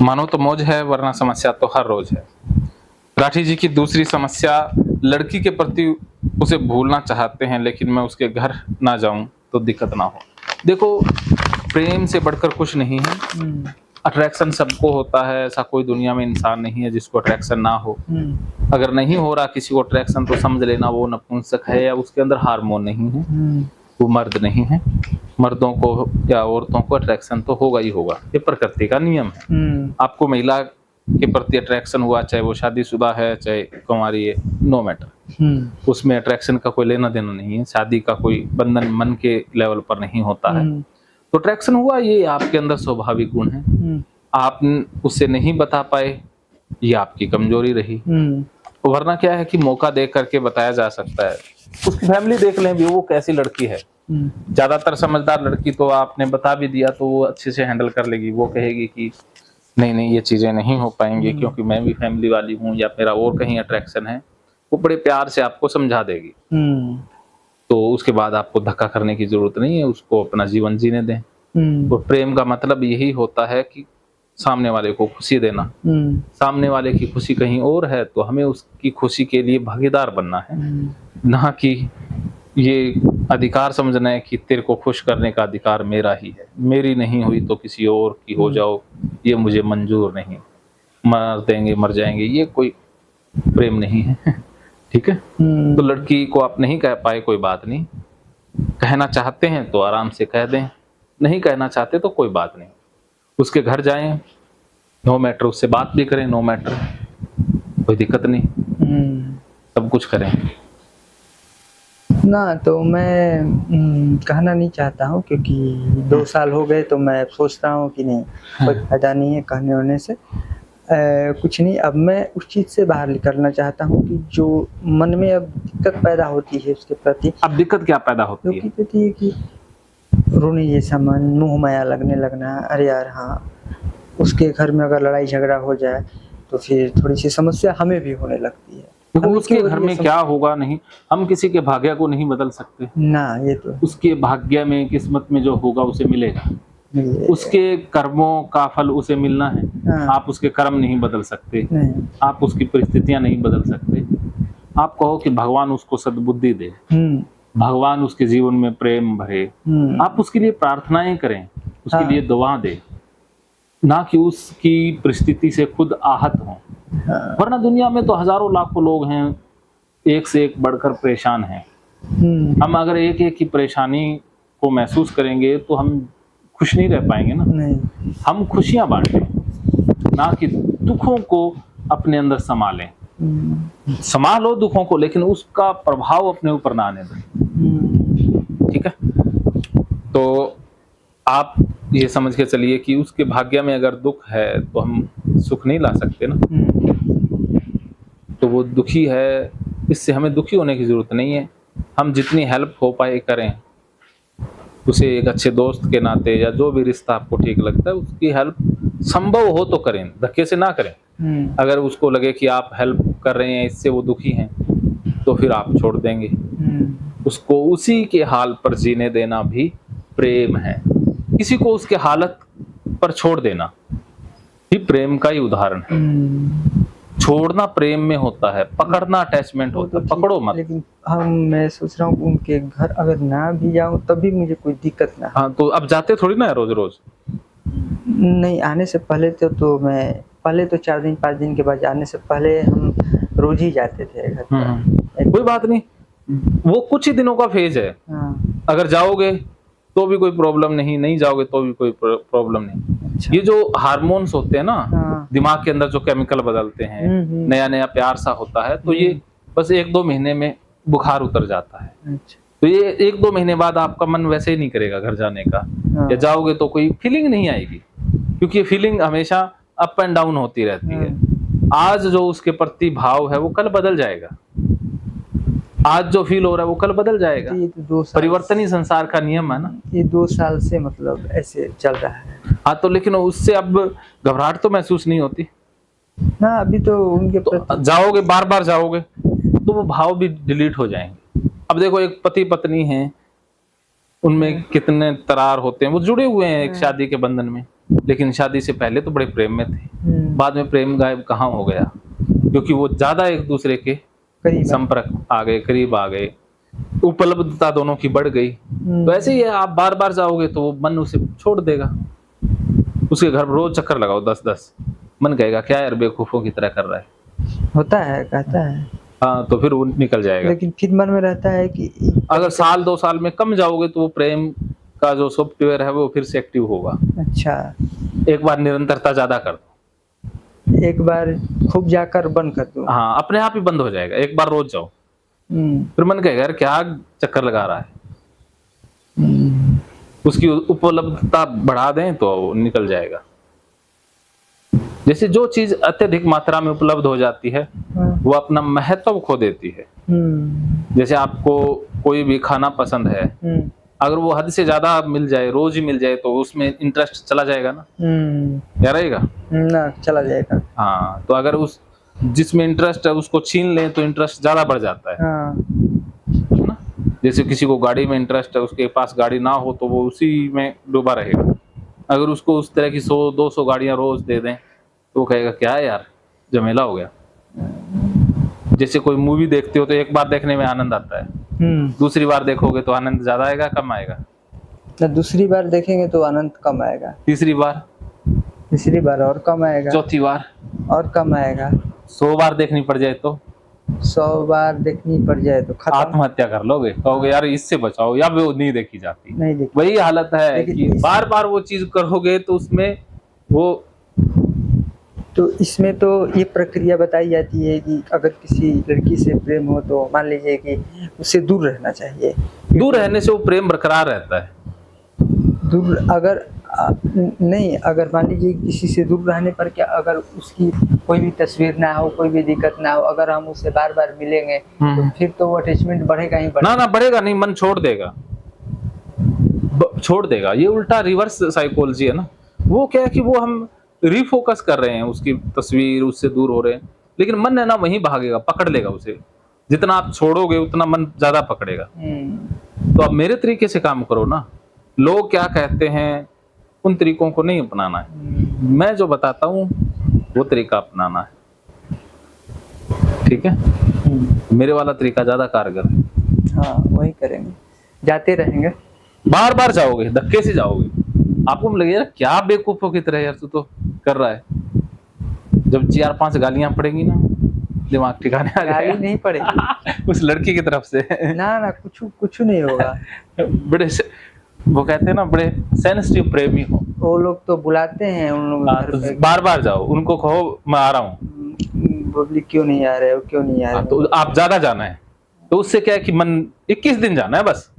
मानो तो मौज है वरना समस्या तो हर रोज है। राठी जी की दूसरी समस्या, लड़की के प्रति उसे भूलना चाहते हैं लेकिन मैं उसके घर ना जाऊं तो दिक्कत ना हो। देखो, प्रेम से बढ़कर कुछ नहीं है। अट्रैक्शन सबको होता है, ऐसा कोई दुनिया में इंसान नहीं है जिसको अट्रैक्शन ना हो। अगर नहीं हो रहा किसी को अट्रैक्शन तो समझ लेना वो नपुंसक है या उसके अंदर हार्मोन नहीं है, वो मर्द नहीं है। मर्दों को या औरतों को अट्रैक्शन तो होगा ही होगा, ये प्रकृति का नियम है। आपको महिला के प्रति अट्रैक्शन हुआ, चाहे वो शादीशुदा है चाहे कुंवारी है, नो मैटर, उसमें अट्रैक्शन का कोई लेना देना नहीं है। शादी का कोई बंधन मन के लेवल पर नहीं होता है। तो अट्रैक्शन हुआ, ये आपके अंदर स्वाभाविक गुण है। आप उससे नहीं बता पाए, ये आपकी कमजोरी रही। वरना क्या है कि मौका देख करके बताया जा सकता है। उसकी फैमिली देख लें भी, वो कैसी लड़की है। ज्यादातर समझदार लड़की तो आपने बता भी दिया तो वो अच्छे से हैंडल कर लेगी। वो कहेगी कि नहीं नहीं ये चीजें नहीं हो पाएंगी क्योंकि मैं भी फैमिली वाली हूँ या मेरा और कहीं अट्रैक्शन है। वो बड़े प्यार से आपको समझा देगी। तो उसके बाद आपको धक्का करने की जरूरत नहीं है, उसको अपना जीवन जीने दें। और प्रेम का मतलब यही होता है कि सामने वाले को खुशी देना। सामने वाले की खुशी कहीं और है तो हमें उसकी खुशी के लिए भागीदार बनना है, ना कि ये अधिकार समझना है कि तेरे को खुश करने का अधिकार मेरा ही है, मेरी नहीं हुई तो किसी और की हो जाओ, ये मुझे मंजूर नहीं, मर देंगे मर जाएंगे, ये कोई प्रेम नहीं है। ठीक है। तो लड़की को आप नहीं कह पाए कोई बात नहीं, कहना चाहते हैं तो आराम से कह दें, नहीं कहना चाहते तो कोई बात नहीं, उसके घर जाएं, नो मैटर, उससे बात भी करें, नो मैटर, कोई दिक्कत नहीं, सब कुछ करें ना। तो मैं कहना नहीं चाहता हूँ क्योंकि 2 साल हो गए तो मैं सोच रहा हूँ कि नहीं कोई फायदा नहीं है कहने होने से। कुछ नहीं, अब मैं उस चीज़ से बाहर निकलना चाहता हूँ कि जो मन में अब दिक्कत पैदा होती है उसके प्रति। अब दिक्कत क्या पैदा होती है कि रोने जैसा मन, मुँह माया लगने लगना। अरे यार हाँ, उसके घर में अगर लड़ाई झगड़ा हो जाए तो फिर थोड़ी सी समस्या हमें भी होने लगती है। देखो, उसके घर में क्या होगा नहीं, हम किसी के भाग्य को नहीं बदल सकते ना। ये तो उसके भाग्य में किस्मत में जो होगा उसे मिलेगा, उसके कर्मों का फल उसे मिलना है। हाँ। आप उसके कर्म नहीं बदल सकते, आप उसकी परिस्थितियां नहीं बदल सकते। आप कहो कि भगवान उसको सद्बुद्धि दे, भगवान उसके जीवन में प्रेम भरे, आप उसके लिए प्रार्थनाएं करें, उसके लिए दुआ दें, ना कि उसकी परिस्थिति से खुद आहत हों। वरना दुनिया में तो हजारों लाखों लोग हैं, एक से एक बढ़कर परेशान हैं। हम अगर एक एक की परेशानी को महसूस करेंगे तो हम खुश नहीं रह पाएंगे ना। नहीं। हम खुशियां बांटें, ना कि दुखों को अपने अंदर संभालें। संभालो दुखों को लेकिन उसका प्रभाव अपने ऊपर ना आने दें। ठीक है। तो आप ये समझ के चलिए कि उसके भाग्य में अगर दुख है तो हम सुख नहीं ला सकते ना। तो वो दुखी है, इससे हमें दुखी होने की जरूरत नहीं है। हम जितनी हेल्प हो पाए करें, उसे एक अच्छे दोस्त के नाते या जो भी रिश्ता आपको ठीक लगता है उसकी हेल्प संभव हो तो करें, धक्के से ना करें। अगर उसको लगे कि आप हेल्प कर रहे हैं इससे वो दुखी हैं तो फिर आप छोड़ देंगे। उसको उसी के हाल पर जीने देना भी प्रेम है। किसी को उसके हालत पर छोड़ देना भी प्रेम का ही उदाहरण है। छोड़ना प्रेम में होता है, पकड़ना अटैचमेंट होता है। पकड़ो मत। लेकिन मैं सोच रहा हूँ उनके घर अगर ना भी जाऊँ तब भी मुझे कोई दिक्कत ना। हाँ, तो अब जाते थोड़ी ना है रोज रोज। नहीं, आने से पहले तो मैं पहले तो 4 दिन 5 दिन के बाद, आने से पहले हम रोज ही जाते थे घर पर। कोई बात नहीं, वो कुछ ही दिनों का फेज है। अगर जाओगे तो भी कोई प्रॉब्लम नहीं, नहीं जाओगे तो भी कोई प्रॉब्लम नहीं। अच्छा। ये जो हार्मोन्स होते हैं ना, दिमाग के अंदर जो केमिकल बदलते हैं, नया नया प्यार सा होता है, तो ये बस 1-2 महीने में बुखार उतर जाता है। अच्छा। तो ये 1-2 महीने बाद आपका मन वैसे ही नहीं करेगा घर जाने का, या जाओगे तो कोई फीलिंग नहीं आएगी, क्योंकि ये फीलिंग हमेशा अप एंड डाउन होती रहती है। आज जो उसके प्रति भाव है वो कल बदल जाएगा, आज जो फील हो रहा है वो कल बदल जाएगा। तो परिवर्तन ही संसार का नियम है ना। ये 2 साल से मतलब ऐसे चल रहा है। हाँ, तो लेकिन उससे अब घबराहट तो महसूस नहीं होती ना। अभी तो उनके तो जाओगे, बार बार जाओगे तो वो भाव भी डिलीट हो जाएंगे। अब देखो, एक पति पत्नी है, उनमें कितने तरार होते हैं, वो जुड़े हुए हैं एक शादी के बंधन में। लेकिन शादी से पहले तो बड़े प्रेम में थे, बाद में प्रेम गायब कहाँ हो गया, क्योंकि वो ज्यादा एक दूसरे के करीब है। संपर्क आ गए, करीब आ गए, उपलब्धता दोनों की बढ़ गई। तो ऐसे ही है, आप बार बार जाओगे तो वो मन उसे छोड़ देगा। उसके घर रोज चक्कर लगाओ 10-10, मन कहेगा क्या यार बेवकूफों की तरह कर रहा है। होता है, कहता है, हाँ, तो फिर वो निकल जाएगा। लेकिन फिर मन में रहता है कि अगर साल 2 साल में कम जाओगे तो वो प्रेम का जो सॉफ्टवेयर है वो फिर से एक्टिव होगा। अच्छा, एक बार निरंतरता ज्यादा कर दो, एक बार खूब जाकर बंद कर दो। हाँ, अपने आप ही बंद हो जाएगा। एक बार रोज जाओ, फिर मन कहेगा यार क्या चक्कर लगा रहा है। उसकी उपलब्धता बढ़ा दें तो वो निकल जाएगा। जैसे जो चीज अत्यधिक मात्रा में उपलब्ध हो जाती है वो अपना महत्व खो देती है। जैसे आपको कोई भी खाना पसंद है, अगर वो हद से ज्यादा मिल जाए, रोज ही मिल जाए, तो उसमें इंटरेस्ट चला जाएगा ना, क्या रहेगा ना, चला जाएगा। हाँ, तो अगर उस जिसमें इंटरेस्ट है उसको छीन लें तो इंटरेस्ट ज्यादा बढ़ जाता है हाँ, ना। जैसे किसी को गाड़ी में इंटरेस्ट है, उसके पास गाड़ी ना हो तो वो उसी में डूबा रहेगा। अगर उसको उस तरह की 100-200 गाड़ियां रोज दे दें तो वो कहेगा क्या है यार, झमेला हो गया। जैसे कोई मूवी देखते हो तो एक बार देखने में आनंद आता है, दूसरी बार देखोगे तो आनंद ज्यादा आएगा कम आएगा? ना, दूसरी बार देखेंगे तो आनंद कम आएगा, तीसरी बार और कम आएगा, चौथी बार और कम आएगा। 100 बार देखनी पड़ जाए तो 100 बार देखनी पड़ जाए तो खत्म। आत्महत्या कर लोगे, कहोगे यार इससे बचाओ, या वो नहीं देखी जाती। नहीं देखी। वही हालत है लेकिन कि बार बार वो चीज करोगे तो उसमें वो, तो इसमें तो ये प्रक्रिया बताई जाती है कि अगर किसी लड़की से प्रेम हो तो मान लीजिए कि उससे दूर रहना चाहिए। दूर रहने से वो प्रेम बरकरार रहता है। दूर अगर नहीं, अगर मान लीजिए किसी से दूर रहने पर क्या, अगर उसकी कोई भी तस्वीर ना हो, कोई भी दिक्कत ना हो, अगर हम उससे बार बार मिलेंगे तो फिर तो वो अटैचमेंट बढ़ेगा ही बढ़ेगा। ना बढ़ेगा नहीं, मन छोड़ देगा, छोड़ देगा। ये उल्टा रिवर्स साइकोलॉजी है ना। वो क्या है कि वो हम रिफोकस कर रहे हैं, उसकी तस्वीर, उससे दूर हो रहे हैं, लेकिन मन है ना वहीं भागेगा, पकड़ लेगा उसे। जितना आप छोड़ोगे उतना मन ज्यादा पकड़ेगा। तो अब मेरे तरीके से काम करो ना। लोग क्या कहते हैं उन तरीकों को नहीं अपनाना है, मैं जो बताता हूँ वो तरीका अपनाना है, ठीक है। मेरे वाला तरीका ज्यादा कारगर है। हाँ, वही करेंगे, जाते रहेंगे, बार बार जाओगे, धक्के से जाओगे, आपको लगेगा क्या बेवकूफों की तरह यार तू तो कर रहा है। जब 4-5 गालियां पड़ेंगी ना, दिमाग ठिकाने आ गाली जाएगा। नहीं पड़ेगी उस लड़की की तरफ से ना, कुछ नहीं होगा। बड़े वो कहते हैं ना, बड़े सेंसिटिव प्रेमी हो वो लोग तो बुलाते हैं, उन लोग घर तो पे, बार बार जाओ, उनको कहो मैं आ रहा हूँ, बोली क्यों नहीं आ रहे हो, क्यों नहीं आ रहे हो। तो आप ज्यादा जाना है, तो उससे क्या है कि मन 21 दिन जाना है बस,